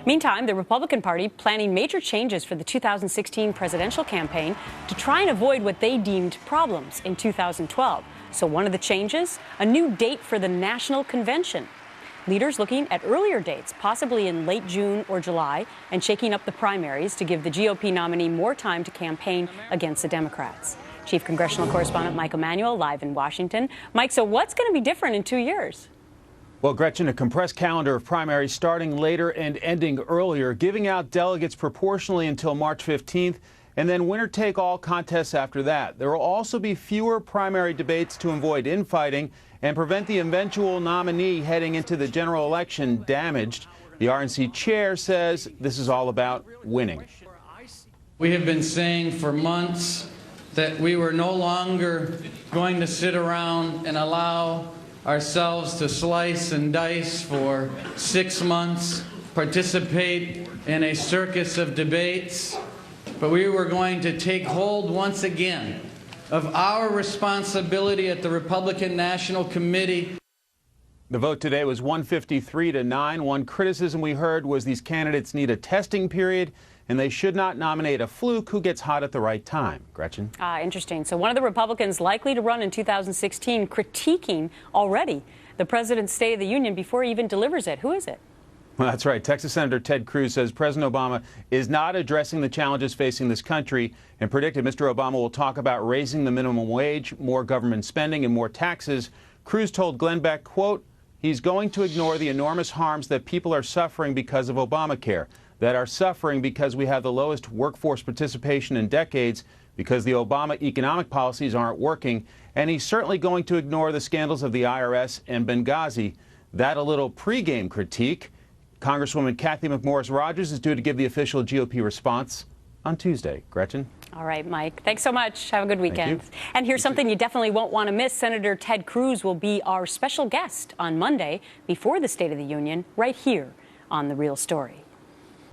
Meantime, the Republican Party planning major changes for the 2016 presidential campaign to try and avoid what they deemed problems in 2012. So one of the changes, a new date for the national convention. Leaders looking at earlier dates, possibly in late June or July, and shaking up the primaries to give the GOP nominee more time to campaign against the Democrats. Chief Congressional Correspondent Mike Emanuel live in Washington. Mike, so what's going to be different in 2 years? Well, Gretchen, a compressed calendar of primaries starting later and ending earlier, giving out delegates proportionally until March 15th, and then winner-take-all contests after that. There will also be fewer primary debates to avoid infighting and prevent the eventual nominee heading into the general election damaged. The RNC chair says this is all about winning. We have been saying for months that we were no longer going to sit around and allow ourselves to slice and dice for 6 months, participate in a circus of debates, but we were going to take hold once again of our responsibility at the Republican National Committee. The vote today was 153 to 9. One criticism we heard was these candidates need a testing period, and they should not nominate a fluke who gets hot at the right time. Gretchen? Interesting. So one of the Republicans likely to run in 2016 critiquing already the president's State of the Union before he even delivers it. Who is it? Well, that's right. Texas Senator Ted Cruz says President Obama is not addressing the challenges facing this country and predicted Mr. Obama will talk about raising the minimum wage, more government spending, and more taxes. Cruz told Glenn Beck, quote, he's going to ignore the enormous harms that people are suffering because of Obamacare, that are suffering because we have the lowest workforce participation in decades, because the Obama economic policies aren't working, and he's certainly going to ignore the scandals of the IRS and Benghazi. That a little pregame critique. Congresswoman Kathy McMorris Rodgers is due to give the official GOP response on Tuesday. Gretchen? All right, Mike. Thanks so much. Have a good weekend. Thank you. And here's something you definitely won't want to miss. Senator Ted Cruz will be our special guest on Monday before the State of the Union right here on The Real Story.